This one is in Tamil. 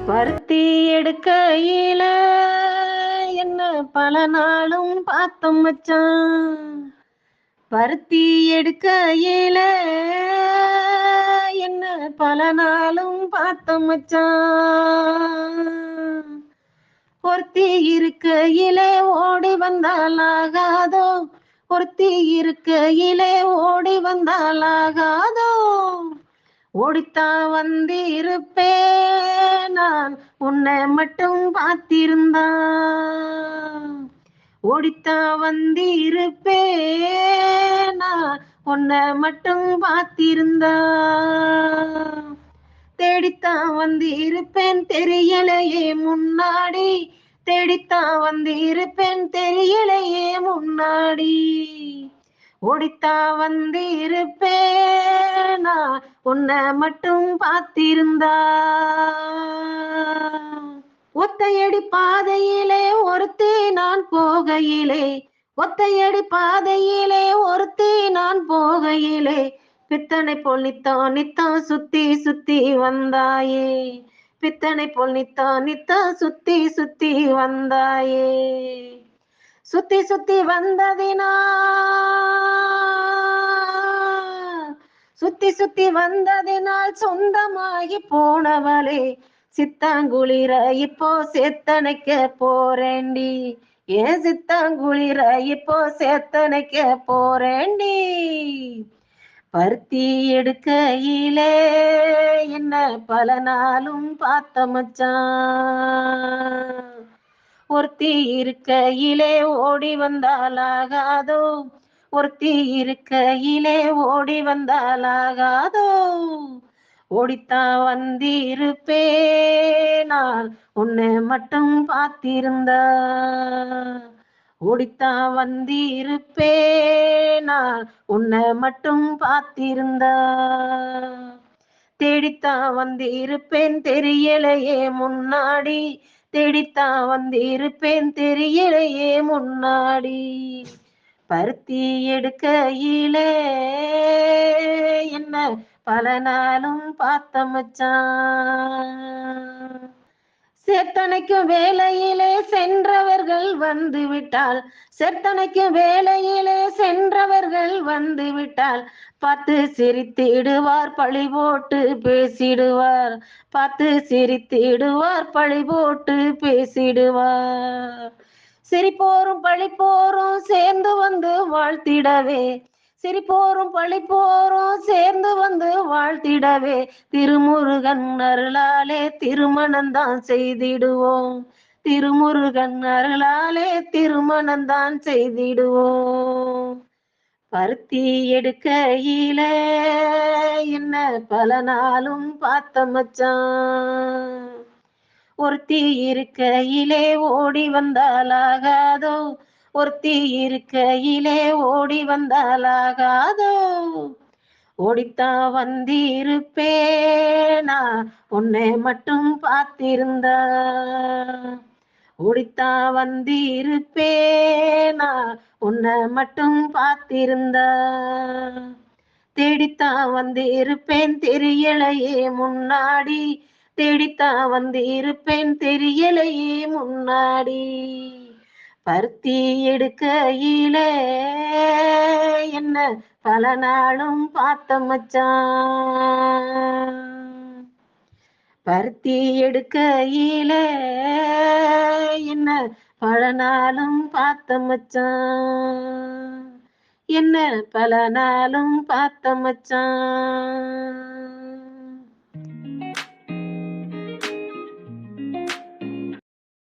பருத்தி எடுக்கையில என்ன பல நாளும் பார்த்தோம் மச்சான். பருத்தி எடுக்கையில என்ன பல நாளும் பார்த்தோம் மச்சான். ஒருத்தி இருக்கையிலே ஓடி வந்தால் ஆகாதோ, ஒருத்தி இருக்கையிலே ஓடி வந்தால் ஆகாதோ, ஓடித்தான் வந்திருப்பேன் நான் உன்னை மட்டும் பார்த்திருந்தா, ஓடித்தான் வந்திருப்பேன் நான் உன்னை மட்டும் பார்த்திருந்தா, தேடித்தான் வந்து இருப்பேன் தெரியலையே முன்னாடி, தேடித்தான் வந்து இருப்பேன் தெரியலையே முன்னாடி, ஓடித்தான் வந்து இருப்பேனா உன்னை மட்டும் பார்த்திருந்தா. ஒத்தையடி பாதையிலே ஒருத்தி நான் போகையிலே, ஒத்தையடி பாதையிலே ஒருத்தி நான் போகையிலே, பித்தனை போல் நித்தம் நித்தம் சுத்தி சுத்தி வந்தாயே, பித்தனை போல் நித்தம் நித்தம் சுத்தி சுத்தி வந்தாயே, சுத்தி சுத்தி வந்ததினா, சுத்தி சுத்தி வந்ததினால் சொந்தமாகி போனவளே, சித்தாங்குளிர இப்போ சேத்தனைக்க போறேண்டி, ஏன் சித்தாங்குளிர இப்போ சேத்தனைக்க போறேண்டி. பருத்தி எடுக்கையிலே என்ன பல நாளும் பார்த்த மச்சான். ஒருத்தி இருக்கையிலே ஓடி வந்தால் ஆகாதோ, ஒருத்தி இருக்கையிலே ஓடி வந்தால் ஆகாதோ, ஓடித்தான் வந்திருப்பேனால் உன்னை மட்டும் பார்த்திருந்தா, ஓடித்தான் வந்திருப்பேனால் உன்னை மட்டும் பார்த்திருந்தா, தேடித்தான் வந்து இருப்பேன் தெரியலையே முன்னாடி, தேடித்தான் வந்து இருப்பேன் தெரியலையே முன்னாடி. பருத்தி எடுக்கையிலே என்ன பல நாளும் பார்த்த மச்சான். சேத்தனைக்கும் வேலையிலே சென்றவர்கள் வந்து விட்டால், சேத்தனைக்கும் வேலையிலே சென்றவர்கள் வந்து விட்டால், பார்த்து சிரித்திடுவார் பழி போட்டு பேசிடுவார், பார்த்து சிரித்திடுவார் பழி போட்டு பேசிடுவார். சிரிப்போரும் பழி போரும் சேர்ந்து வந்து வாழ்த்திடவே, சிரிப்போரும் பழி போரும் சேர்ந்து வந்து வாழ்த்திடவே, திருமுருகன் அருளாலே திருமணந்தான் செய்திடுவோம், திருமுருகன் அருளாலே திருமணந்தான் செய்திடுவோம். பருத்தி எடுக்கையில என்ன பல நாளும் பார்த்த மச்சான். ஒருத்தி இருக்கையிலே ஓடி வந்தால் ஆகாதோ, ஒருத்தி இருக்கையிலே ஓடி வந்தால் ஆகாதோ, ஓடித்தான் வந்திருப்பேனா உன்னை மட்டும் பார்த்திருந்தா, ஓடித்தான் வந்திருப்பேனா உன்னை மட்டும் பார்த்திருந்தா, தேடித்தான் வந்து இருப்பேன் தெரியலையே முன்னாடி, தேடித்தான் வந்து இருப்பேன் தெரியலையே முன்னாடி. பருத்தி எடுக்கையிலே என்ன பல நாளும் பார்த்த மச்சான். பருத்தி எடுக்கையிலே என்ன பல நாளும் பார்த்த மச்சான், என்ன பல நாளும் பார்த்த மச்சான்.